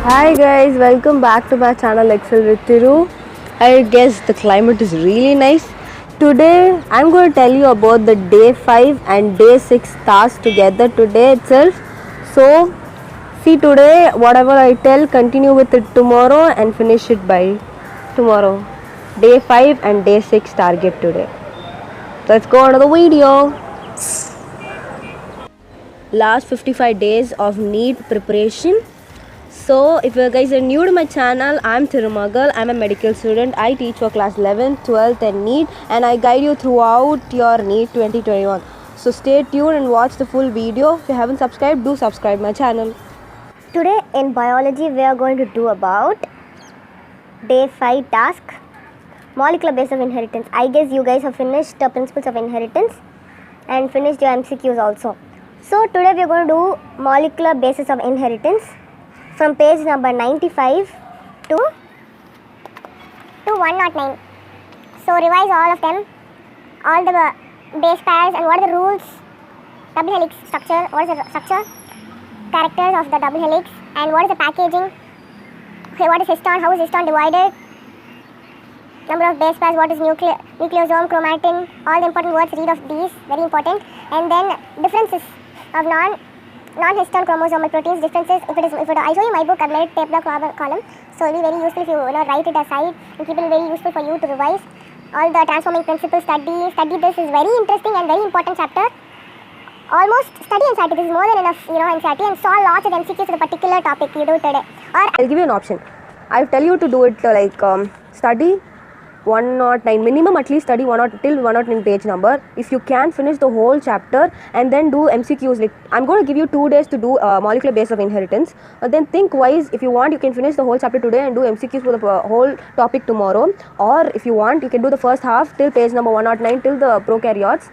Hi guys, welcome back to my channel Excel with Thiru. I guess the climate is really nice. Today I'm going to tell you about the day 5 and day 6 tasks together today itself. So see today whatever I tell, continue with it tomorrow and finish it by tomorrow. Day 5 and day 6 target today. Let's go on to the video. Last 55 days of NEET preparation. So if you guys are new to my channel, I'm Thirumagal. I'm a medical student. I teach for class 11th, 12th and NEET, and I guide you throughout your NEET 2021. So stay tuned and watch the full video. If you haven't subscribed, do subscribe my channel. Today in biology we are going to do about day 5 task, molecular base of inheritance. I guess you guys have finished the principles of inheritance and finished your MCQs also. So today we are going to do molecular basis of inheritance from page number 95 to 109. So revise all of them, all the base pairs and what are the rules, double helix structure, what is the structure, characters of the double helix and what is the packaging, okay, what is histone, how is histone divided, number of base pairs, what is nucleosome, chromatin, all the important words, read of these, very important. And then differences of non-histone chromosomal proteins, differences. I show you my book, I've made tabular column, so it will be very useful if you write it aside and keep it very useful for you to revise. All the transforming principles, study this is very interesting and very important chapter. Almost study NCERT, this is more than enough, NCERT, and solve lots of MCQs for the particular topic you do today. Or I'll give you an option. I'll tell you to do it study 109 minimum, at least study till 109 page number. If you can finish the whole chapter and then do MCQs, like I'm going to give you 2 days to do molecular base of inheritance. Then think wise, if you want you can finish the whole chapter today and do MCQs for the whole topic tomorrow, or if you want you can do the first half till page number 109 till the prokaryotes,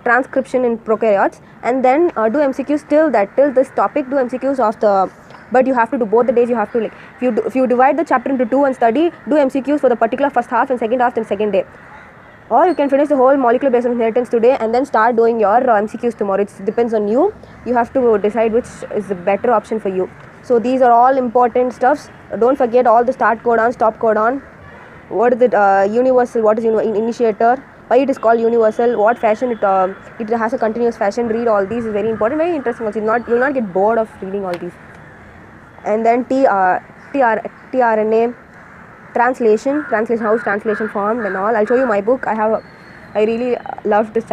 transcription in prokaryotes, and then do MCQs till this topic, do MCQs of the, but you have to do both the days. You have to, like, if you divide the chapter into 2 and study, do MCQs for the particular first half and second half and second day. Or you can finish the whole molecular base of inheritance today and then start doing your MCQs tomorrow. It depends on you. You have to decide which is the better option for you. So these are all important stuffs. Don't forget all the start codon, stop codon, what is it, universal, what is initiator, why it is called universal, what fashion it has a continuous fashion. Read all these, is very important, very interesting also. You'll not get bored of reading all these. And then tRNA, translation, how is translation formed and all. I'll show you my book. I really loved this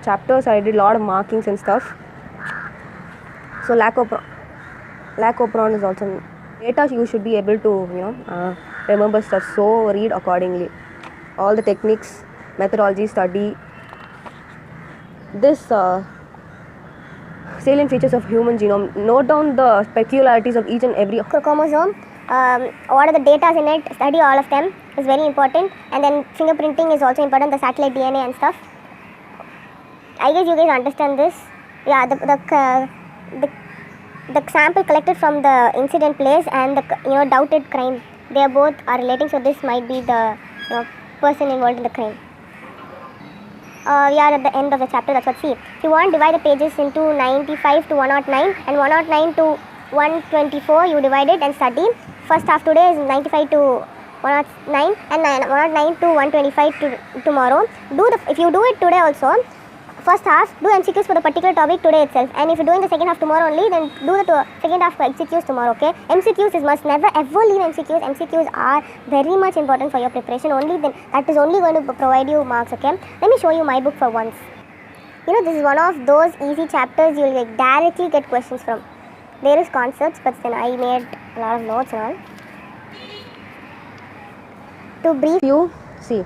chapter, so I did a lot of markings and stuff. So lacopron is also data. You should be able to remember stuff, so read accordingly. All the techniques, methodology, study this salient features of human genome. Note down the peculiarities of each and every chromosome, what are the data in it, study all of them, is very important. And then fingerprinting is also important, the satellite DNA and stuff. I guess you guys understand this. Yeah, the sample collected from the incident place and the doubted crime, they both are relating, so this might be the person involved in the crime. We are at the end of the chapter, that's what. See, if you want, divide the pages into 95 to 109 and 109 to 124, you divide it and study. First half today is 95 to 109 and 109 to 125 to tomorrow. If you do it today also, first half, do MCQs for the particular topic today itself, and if you're doing the second half tomorrow only, then do the second half for MCQs tomorrow, okay? MCQs is must, never ever leave MCQs. MCQs are very much important for your preparation, only then that is only going to provide you marks, okay? Let me show you my book for once. This is one of those easy chapters you will directly get questions from. There is concepts, but then I made a lot of notes and all. To brief you, see,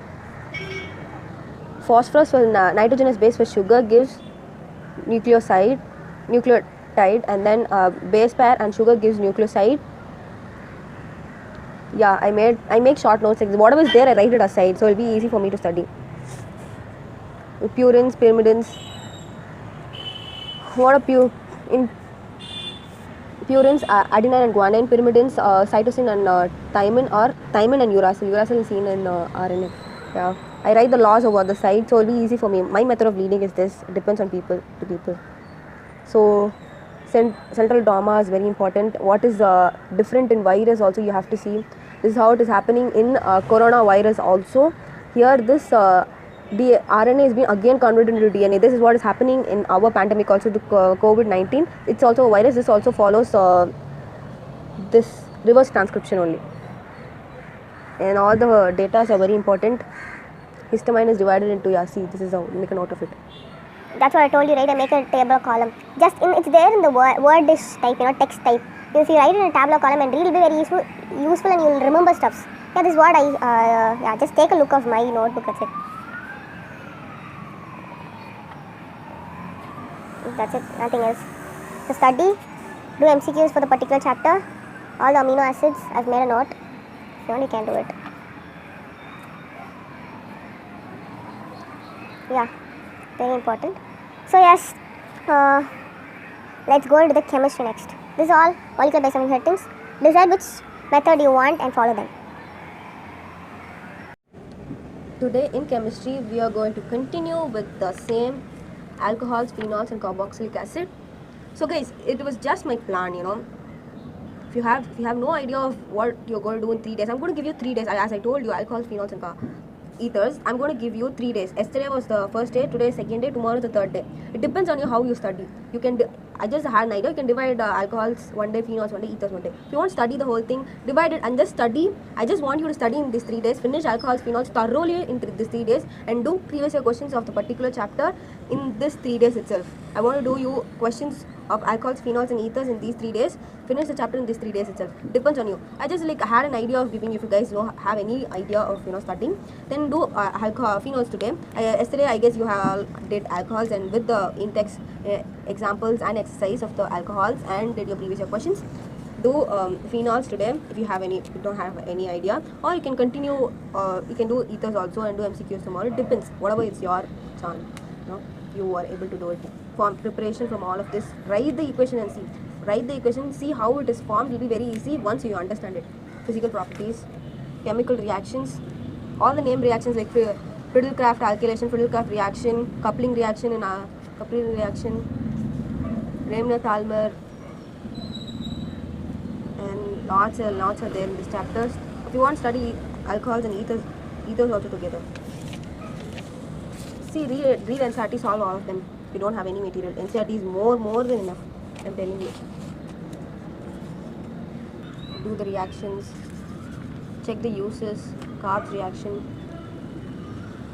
phosphorus for nitrogenous base for sugar gives nucleotide, and then base pair and sugar gives nucleoside. Yeah, I make short notes, like whatever is there I write it aside, so it'll be easy for me to study. Purines, pyrimidines, what are in purines, adenine and guanine, pyrimidines, cytosine and thymine, or thymine and uracil. Uracil is seen in RNA. Yeah, I write the laws over the side, so it'll be easy for me. My method of reading is this. It depends on people to people. So central dogma is very important. What is different in virus also you have to see. This is how it is happening in coronavirus also. Here this the RNA is being again converted into DNA. This is what is happening in our pandemic also to COVID-19. It's also a virus. This also follows this reverse transcription only. And all the data are very important. Histamine is divided into, yeah, see, this is how, make a note of it. That's what I told you, right? I make a table column. Just in, it's there in the word dish type, text type. If you write it in a tabular column and read, it will be very useful and you will remember stuffs. Yeah, this is what I, just take a look of my notebook, that's it. That's it, nothing else. So study, do MCQs for the particular chapter. All the amino acids, I've made a note. If you want, you can do it. Yeah, very important. So yes, let's go into the chemistry next. This is all molecular base of inheritance. Decide which method you want and follow them. Today in chemistry, we are going to continue with the same alcohols, phenols and carboxylic acid. So guys, it was just my plan, If you have no idea of what you're going to do in 3 days, I'm going to give you 3 days. As I told you, alcohols, phenols and ethers, I'm going to give you 3 days. Yesterday was the first day, today is second day, tomorrow is the third day. It depends on you how you study. You can I just had an idea. You can divide alcohols one day, phenols one day, ethers one day. If you want to study the whole thing, divide it and just study. I just want you to study in these 3 days. Finish alcohols, phenols thoroughly in these 3 days and do previous year questions of the particular chapter in this 3 days itself. I want to do you questions of alcohols, phenols and ethers in these 3 days. Finish the chapter in these 3 days itself. Depends on you. I just had an idea of giving. If you guys don't have any idea of studying, then do phenols today. Yesterday I guess you did alcohols and with the in-text examples and exercise of the alcohols and did your previous year questions. Do phenols today if you don't have any idea, or you can continue. You can do ethers also and do MCQs tomorrow. It depends. Whatever it's your chance. You are able to do it. Form preparation from all of this. Write the equation and see. Write the equation, see how it is formed. It will be very easy once you understand it. Physical properties, chemical reactions, all the name reactions like Friedel-Crafts alkylation, Friedel-Crafts reaction, coupling reaction and coupling reaction, Ramner-Thalmer, and lots are there in these chapters. If you want to study alcohols and ethers also together. See, read NCERT, solve all of them. If you don't have any material, NCERT is more than enough. I'm telling you. Do the reactions, check the uses, carbs reaction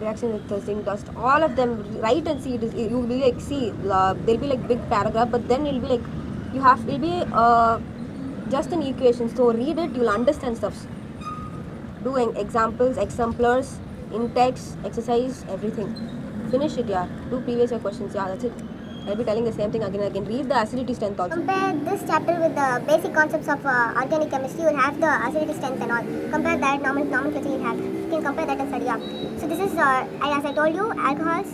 with the zinc dust, all of them. Write and see. You will be like, see, there'll be like big paragraph, but then it'll be like it'll be just an equation. So read it, you'll understand stuff. Do examples, exemplars, in-text, exercise, everything. Finish it, yeah. Do previous year questions, yeah. That's it. I'll be telling the same thing again and again. Read the acidity strength also. Compare this chapter with the basic concepts of organic chemistry. You will have the acidity strength and all. Compare that, nomenclature you have. You can compare that and study up. So this is, as I told you, alcohols,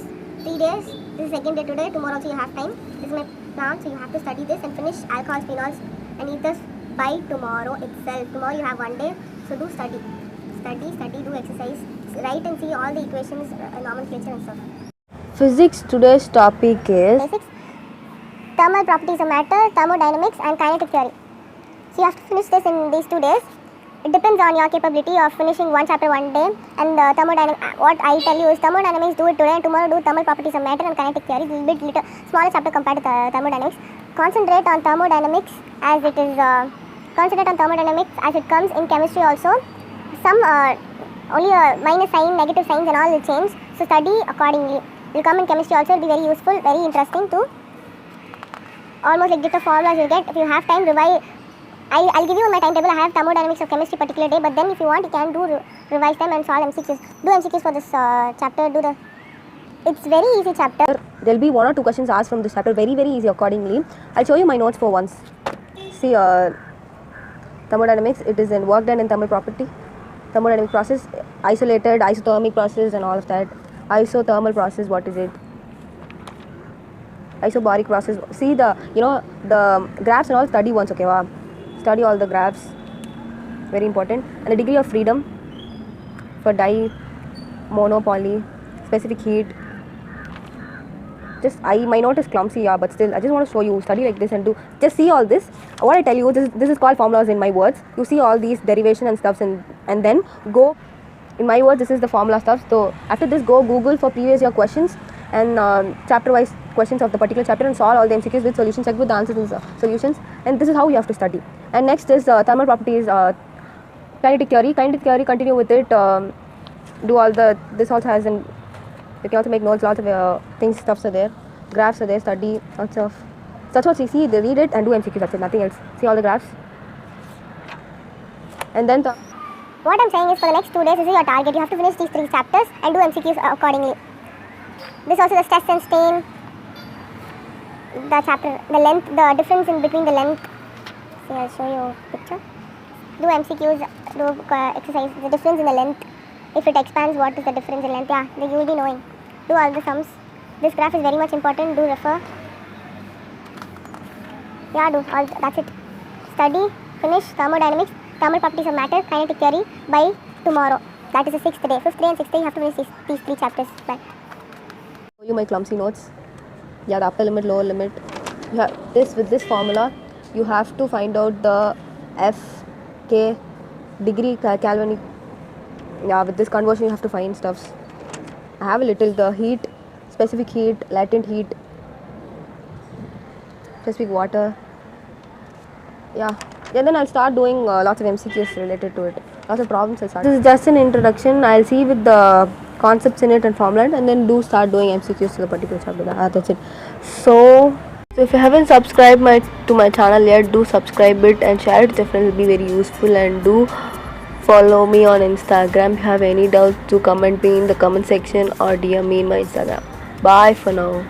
3 days. This is second day today. Tomorrow also you have time. This is my plan. So you have to study this and finish alcohols, phenols and ethers by tomorrow itself. Tomorrow you have 1 day. So do study. Study, do exercise. Write and see all the equations, nomenclature and stuff. Physics, today's topic is Basics, thermal properties of matter, thermodynamics and kinetic theory. So you have to finish this in these 2 days. It depends on your capability of finishing one chapter 1 day. And thermodynamics, what I tell you is thermodynamics, do it today and tomorrow do thermal properties of matter and kinetic theory. Little smaller chapter compared to thermodynamics. Concentrate on thermodynamics as it is. Concentrate on thermodynamics as it comes in chemistry also. Some only minus sign, negative signs and all will change. So study accordingly. Will come in chemistry also. Will be very useful, very interesting too. Almost like the formulas you get. If you have time, revise. I'll give you my timetable. I have thermodynamics of chemistry particular day, but then if you want, you can do revise them and solve MCQs. Do MCQs for this chapter. It's very easy chapter. There'll be 1 or 2 questions asked from this chapter. Very easy accordingly. I'll show you my notes for once. See, thermodynamics. It is in work done in thermal property. Thermodynamic process, isolated, isothermic process and all of that. Isothermal process, what is it? Isobaric process. See the graphs and all, study once, okay? Wow. Study all the graphs. Very important. And the degree of freedom for di, mono, poly, specific heat, just my note is clumsy, yeah, but still I just want to show you, study like this and do, just see all this. What I tell you, this is called formulas in my words. You see all these derivation and stuffs, and then go, in my words, this is the formula stuff. So after this, go Google for previous year questions and chapter wise questions of the particular chapter and solve all the MCQs with solutions, check with the answers and solutions, and this is how you have to study. And next is thermal properties, kinetic theory. Kinetic theory, continue with it, do all the, this also has an, you can also make notes, lots of things, stuffs are there, graphs are there, study lots of, that's what you see, they read it and do MCQs, that's it, nothing else. See all the graphs. And then What I'm saying is, for the next 2 days, this is your target. You have to finish these 3 chapters and do MCQs accordingly. This also the stress and strain, the chapter, the length, the difference in between the length. See, I'll show you a picture. Do MCQs, do exercise, the difference in the length. If it expands, what is the difference in length? Yeah, you will be knowing. Do all the sums. This graph is very much important. Do refer. Yeah, do all. That's it. Study, finish thermodynamics, thermal properties of matter, kinetic theory by tomorrow. That is the 6th day. 5th day and 6th day, you have to finish these 3 chapters. Bye. Show you my clumsy notes. Yeah, the upper limit, lower limit. You have this, with this formula, you have to find out the F, K, degree, Kelvin. Yeah, with this conversion you have to find stuffs. I have a little, the heat, specific heat, latent heat, specific water. Yeah, then I'll start doing lots of MCQs related to it. Lots of problems I'll start. This is just an introduction. I'll see with the concepts in it and formula, and then start doing MCQs to the particular chapter. That's it. So if you haven't subscribed to my channel yet, do subscribe it and share it with your friends. It will be very useful. And do follow me on Instagram. If you have any doubts, do comment me in the comment section or DM me in my Instagram. Bye for now.